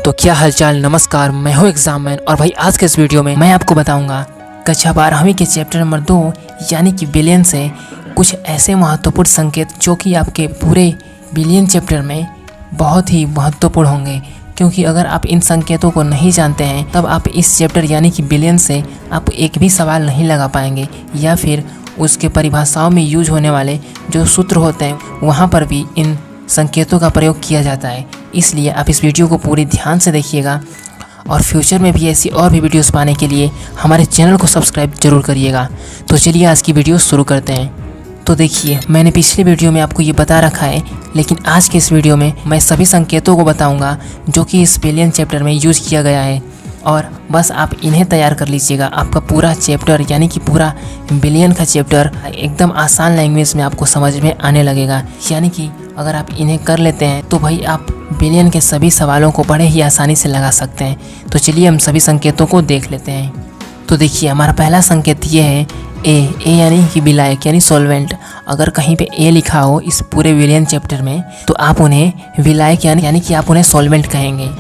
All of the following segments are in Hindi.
तो क्या हालचाल, नमस्कार। मैं हूँ एग्जाममैन और भाई आज के इस वीडियो में मैं आपको बताऊंगा कक्षा 12वीं के चैप्टर नंबर 2 यानी कि बिलियन से कुछ ऐसे महत्वपूर्ण संकेत जो कि आपके पूरे बिलियन चैप्टर में बहुत ही महत्वपूर्ण होंगे। क्योंकि अगर आप इन संकेतों को नहीं जानते हैं तब आप इस चैप्टर यानी कि बिलियन से आप एक भी सवाल नहीं लगा पाएंगे, या फिर उसके परिभाषाओं में यूज होने वाले जो सूत्र होते हैं वहाँ पर भी इन संकेतों का प्रयोग किया जाता है। इसलिए आप इस वीडियो को पूरी ध्यान से देखिएगा और फ्यूचर में भी ऐसी और भी वीडियोस पाने के लिए हमारे चैनल को सब्सक्राइब जरूर करिएगा। तो चलिए आज की वीडियो शुरू करते हैं। तो देखिए, मैंने पिछले वीडियो में आपको ये बता रखा है, लेकिन आज के इस वीडियो में मैं सभी संकेतों को बताऊंगा जो कि इस बिलियन चैप्टर में यूज किया गया है, और बस आप इन्हें तैयार कर लीजिएगा। आपका पूरा चैप्टर यानी कि पूरा बिलियन का चैप्टर एकदम आसान लैंग्वेज में आपको समझ में आने लगेगा। यानी कि अगर आप इन्हें कर लेते हैं तो भाई आप बिलियन के सभी सवालों को बड़े ही आसानी से लगा सकते हैं। तो चलिए हम सभी संकेतों को देख लेते हैं। तो देखिए, हमारा पहला संकेत ये है ए यानी कि विलायक यानी सॉल्वेंट। अगर कहीं पे ए लिखा हो इस पूरे बिलियन चैप्टर में तो आप उन्हें विलायक यानी कि आप उन्हें सॉल्वेंट कहेंगे।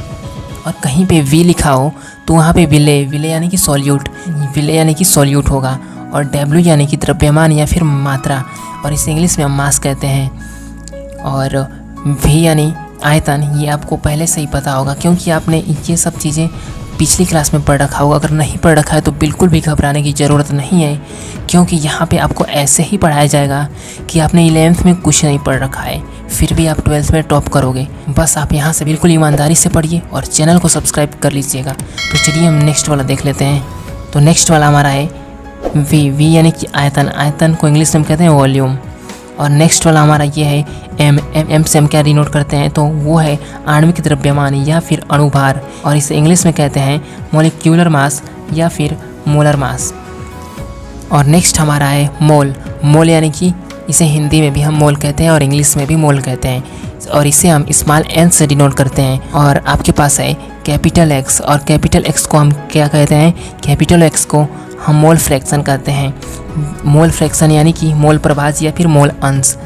और कहीं पे वी लिखा हो तो वहाँ पे विले यानी कि सॉल्यूट, विले यानी कि सॉल्यूट होगा। और डब्ल्यू यानी कि द्रव्यमान या फिर मात्रा, और इसे इंग्लिश में हम मास कहते हैं। और वी यानी आयतन, ये आपको पहले से ही पता होगा क्योंकि आपने ये सब चीज़ें पिछली क्लास में पढ़ रखा होगा। अगर नहीं पढ़ रखा है तो बिल्कुल भी घबराने की ज़रूरत नहीं है, क्योंकि यहाँ पे आपको ऐसे ही पढ़ाया जाएगा कि आपने 11th में कुछ नहीं पढ़ रखा है, फिर भी आप 12th में टॉप करोगे। बस आप यहाँ से बिल्कुल ईमानदारी से पढ़िए और चैनल को सब्सक्राइब कर लीजिएगा। तो चलिए हम नेक्स्ट वाला देख लेते हैं। तो नेक्स्ट वाला हमारा है वी यानी कि आयतन। आयतन को इंग्लिश में कहते हैं वॉल्यूम। और नेक्स्ट वाला हमारा ये है एम से हम क्या डिनोट करते हैं, तो वो है आणविक द्रव्यमान या फिर अणुभार, और इसे इंग्लिश में कहते हैं मॉलिक्यूलर मास या फिर मोलर मास। और नेक्स्ट हमारा है मोल यानी कि इसे हिंदी में भी हम मोल कहते हैं और इंग्लिश में भी मोल कहते हैं, और इसे हम स्मॉल एन से डिनोट करते हैं। और आपके पास है कैपिटल एक्स, और कैपिटल एक्स को हम क्या कहते हैं, कैपिटल एक्स को हम मोल फ्रैक्शन कहते हैं। मोल फ्रैक्शन यानी कि मोल प्रभाज्य या फिर मोल अंश।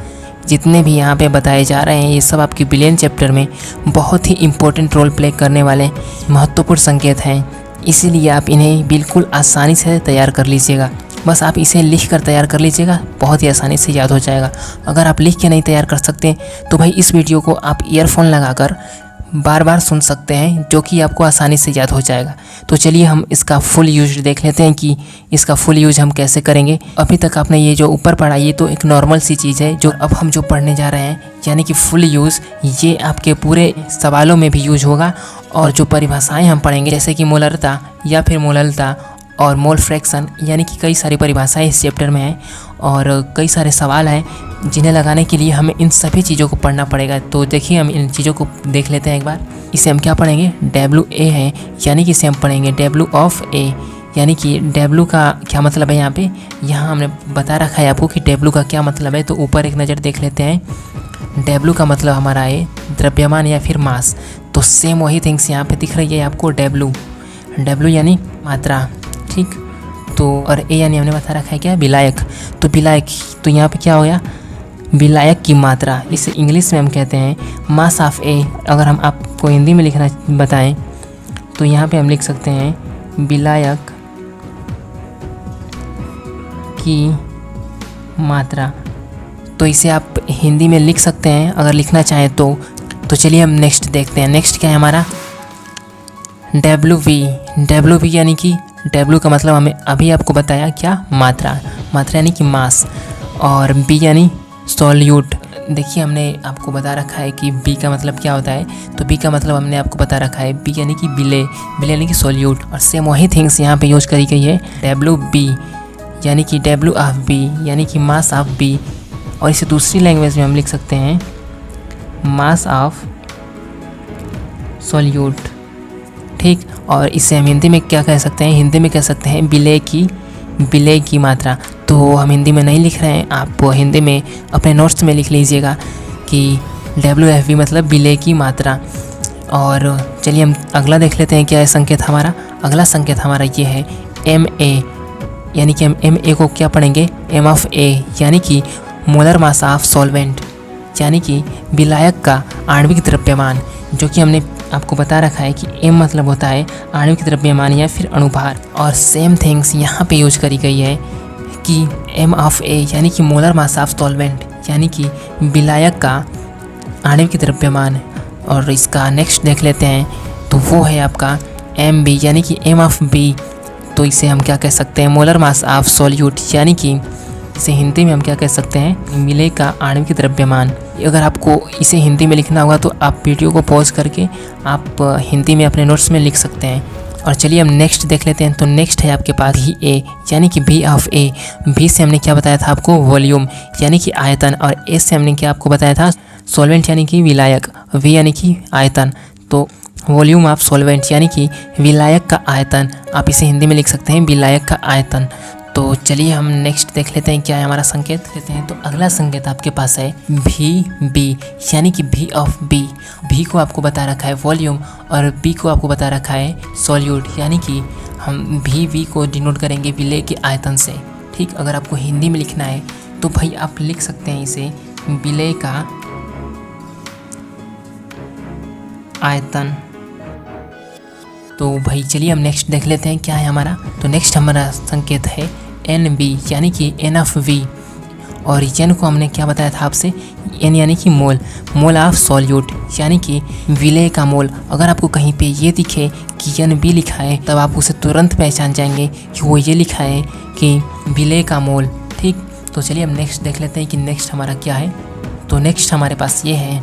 जितने भी यहाँ पे बताए जा रहे हैं ये सब आपके बिलियन चैप्टर में बहुत ही इम्पोर्टेंट रोल प्ले करने वाले महत्वपूर्ण संकेत हैं, इसीलिए आप इन्हें बिल्कुल आसानी से तैयार कर लीजिएगा। बस आप इसे लिख कर तैयार कर लीजिएगा, बहुत ही आसानी से याद हो जाएगा। अगर आप लिख के नहीं तैयार कर सकते तो भाई इस वीडियो को आप ईयरफोन लगाकर बार बार सुन सकते हैं, जो कि आपको आसानी से याद हो जाएगा। तो चलिए हम इसका फुल यूज देख लेते हैं कि इसका फुल यूज हम कैसे करेंगे। अभी तक आपने ये जो ऊपर पढ़ा ये तो एक नॉर्मल सी चीज़ है, जो अब हम जो पढ़ने जा रहे हैं यानी कि फुल यूज़, ये आपके पूरे सवालों में भी यूज होगा। और जो परिभाषाएं हम पढ़ेंगे जैसे कि मोलरता या फिर मोललता और मोल फ्रैक्शन, यानी कि कई सारी परिभाषाएं इस चैप्टर में हैं और कई सारे सवाल हैं जिन्हें लगाने के लिए हमें इन सभी चीज़ों को पढ़ना पड़ेगा। तो देखिए हम इन चीज़ों को देख लेते हैं एक बार। इसे हम क्या पढ़ेंगे, WA है, यानी कि इसे हम पढ़ेंगे W ऑफ A, यानी कि W का क्या मतलब है। यहाँ हमने बता रखा है आपको कि W का क्या मतलब है, तो ऊपर एक नज़र देख लेते हैं। W का मतलब हमारा है द्रव्यमान या फिर मास। तो सेम वही थिंग्स यहाँ पे दिख रही है आपको, W यानी मात्रा, ठीक। तो और A यानी हमने बता रखा है क्या, विलायक। तो विलायक, तो यहाँ पे क्या हो गया, विलायक की मात्रा। इसे इंग्लिश में हम कहते हैं मास ऑफ A। अगर हम आपको हिंदी में लिखना बताएं तो यहाँ पे हम लिख सकते हैं विलायक की मात्रा। तो इसे आप हिंदी में लिख सकते हैं अगर लिखना चाहें तो। चलिए हम नेक्स्ट देखते हैं। नेक्स्ट क्या है हमारा, WV यानी कि W का मतलब हमें अभी आपको बताया क्या, मात्रा यानी कि मास। और B यानी सॉल्यूट। देखिए हमने आपको बता रखा है कि B का मतलब क्या होता है, तो B का मतलब हमने आपको बता रखा है B यानी कि बिले यानी कि सॉल्यूट। और सेम वही थिंग्स यहाँ पे यूज करी गई है, WB यानी कि W ऑफ B यानी कि मास ऑफ B। और इसे दूसरी लैंग्वेज में हम लिख सकते हैं मास ऑफ सॉल्यूट, ठीक। और इसे हम हिंदी में क्या कह सकते हैं, हिंदी में कह सकते हैं विलय की मात्रा। तो हम हिंदी में नहीं लिख रहे हैं, आप हिंदी में अपने नोट्स में लिख लीजिएगा कि WFB मतलब विलय की मात्रा। और चलिए हम अगला देख लेते हैं क्या है संकेत हमारा। अगला संकेत हमारा ये है MA, यानी कि हम MA को क्या पढ़ेंगे, M ऑफ A, यानी कि मोलर मास ऑफ सॉल्वेंट, यानी कि विलायक का आणविक द्रव्यमान। जो कि हमने आपको बता रखा है कि एम मतलब होता है आणविक द्रव्यमान या फिर अणुभार, और सेम थिंग्स यहाँ पे यूज करी गई है कि एम ऑफ ए यानी कि मोलर मास ऑफ सॉल्वेंट यानी कि विलायक का आणविक द्रव्यमान। और इसका नेक्स्ट देख लेते हैं, तो वो है आपका एम बी यानी कि एम ऑफ बी। तो इसे हम क्या कह सकते हैं, मोलर मास ऑफ सॉल्यूट, यानी कि इसे हिंदी में हम क्या कह सकते हैं, विलेय का आणविक द्रव्यमान। अगर आपको इसे हिंदी में लिखना होगा तो आप वीडियो को पॉज करके आप हिंदी में अपने नोट्स में लिख सकते हैं। और चलिए हम नेक्स्ट देख लेते हैं। तो नेक्स्ट है आपके पास ही ए यानी कि बी ऑफ ए। बी से हमने क्या बताया था आपको, वॉल्यूम यानी कि आयतन, और ए से हमने क्या आपको बताया था, सॉल्वेंट यानी कि विलायक, वी यानी कि आयतन। तो वॉल्यूम ऑफ सॉल्वेंट यानी कि विलायक का आयतन, आप इसे हिंदी में लिख सकते हैं विलायक का आयतन। तो चलिए हम नेक्स्ट देख लेते हैं क्या है हमारा संकेत लेते हैं। तो अगला संकेत आपके पास है भी बी यानी कि भी ऑफ बी। भी को आपको बता रखा है वॉल्यूम और बी को आपको बता रखा है सॉल्यूट, यानी कि हम भी को डिनोट करेंगे विलेय के आयतन से। ठीक, अगर आपको हिंदी में लिखना है तो भाई आप लिख सकते हैं इसे विलेय का आयतन। तो भाई चलिए हम नेक्स्ट देख लेते हैं क्या है हमारा। तो नेक्स्ट हमारा संकेत है एन बी यानी कि एन ऑफ वी, और एन को हमने क्या बताया था आपसे, एन यानी कि मोल, मोल ऑफ सॉल्यूट यानी कि विलेय का मोल। अगर आपको कहीं पे ये दिखे कि एन बी लिखा है तब आप उसे तुरंत पहचान जाएंगे कि वो ये लिखा है कि विलेय का मोल। ठीक, तो चलिए हम नेक्स्ट देख लेते हैं कि नेक्स्ट हमारा क्या है। तो नेक्स्ट हमारे पास ये है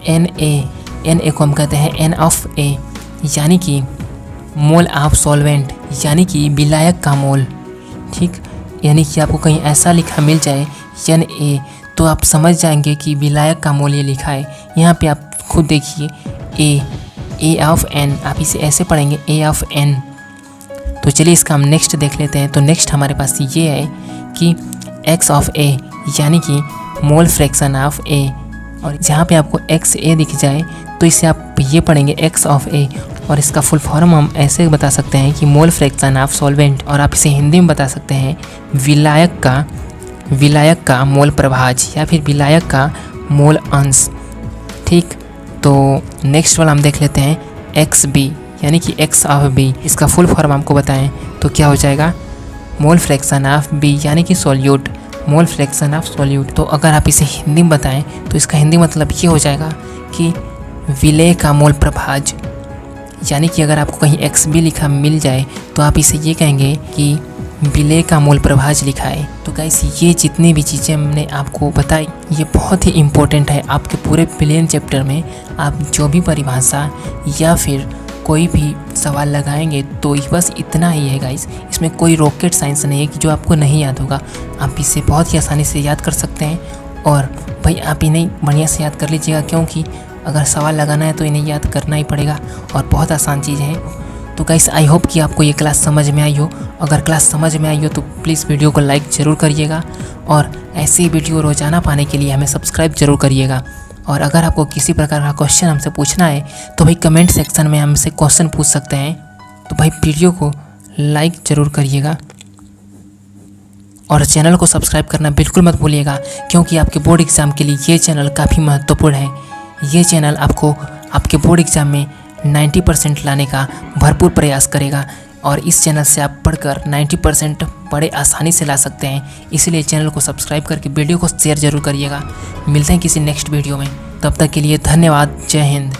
एन ए को हम कहते हैं एन ऑफ ए यानी कि मोल ऑफ सॉल्वेंट यानी कि विलायक का मोल। ठीक, यानी कि आपको कहीं ऐसा लिखा मिल जाए एन ए तो आप समझ जाएंगे कि विलायक का मोल ये लिखा है। यहाँ पे आप खुद देखिए ए ऑफ एन, आप इसे ऐसे पढ़ेंगे ए ऑफ एन। तो चलिए इसका हम नेक्स्ट देख लेते हैं। तो नेक्स्ट हमारे पास ये है कि एक्स ऑफ ए यानी कि मोल फ्रैक्शन ऑफ ए, और जहाँ पे आपको एक्स ए दिख जाए तो इसे आप ये पढ़ेंगे एक्स ऑफ ए, और इसका फुल फॉर्म हम ऐसे बता सकते हैं कि मोल फ्रैक्शन ऑफ सॉल्वेंट, और आप इसे हिंदी में बता सकते हैं विलायक का मोल प्रभाज या फिर विलायक का मोल अंश। ठीक, तो नेक्स्ट वाला हम देख लेते हैं एक्स बी यानी कि एक्स ऑफ बी। इसका फुल फॉर्म हमको बताएं तो क्या हो जाएगा, मोल फ्रैक्शन ऑफ बी यानी कि solute, mole fraction of solute. तो अगर आप इसे हिंदी में बताएं तो इसका हिंदी मतलब ये हो जाएगा कि विलेय का मोल प्रभाज, यानी कि अगर आपको कहीं एक्स बी लिखा मिल जाए तो आप इसे ये कहेंगे कि विलेय का मोल प्रभाज लिखा है। तो गाइस ये जितनी भी चीज़ें हमने आपको बताई ये बहुत ही इम्पोर्टेंट है आपके पूरे विलेयन चैप्टर में। आप जो भी परिभाषा या फिर कोई भी सवाल लगाएंगे तो बस इतना ही है गाइस, इसमें कोई रॉकेट साइंस नहीं है कि जो आपको नहीं याद होगा। आप इसे बहुत ही आसानी से याद कर सकते हैं, और भाई आप इन्हें बढ़िया से याद कर लीजिएगा, क्योंकि अगर सवाल लगाना है तो इन्हें याद करना ही पड़ेगा और बहुत आसान चीज़ है। तो गाइस आई होप कि आपको ये क्लास समझ में आई हो। अगर क्लास समझ में आई हो तो प्लीज़ वीडियो को लाइक ज़रूर करिएगा, और ऐसे ही वीडियो रोज़ाना पाने के लिए हमें सब्सक्राइब जरूर करिएगा। और अगर आपको किसी प्रकार का क्वेश्चन हमसे पूछना है तो भाई कमेंट सेक्शन में हमसे क्वेश्चन पूछ सकते हैं। तो भाई वीडियो को लाइक ज़रूर करिएगा और चैनल को सब्सक्राइब करना बिल्कुल मत भूलिएगा, क्योंकि आपके बोर्ड एग्ज़ाम के लिए ये चैनल काफ़ी महत्वपूर्ण है। ये चैनल आपको आपके बोर्ड एग्ज़ाम में 90% लाने का भरपूर प्रयास करेगा, और इस चैनल से आप पढ़कर 90% बड़े आसानी से ला सकते हैं। इसलिए चैनल को सब्सक्राइब करके वीडियो को शेयर जरूर करिएगा। मिलते हैं किसी नेक्स्ट वीडियो में, तब तक के लिए धन्यवाद। जय हिंद।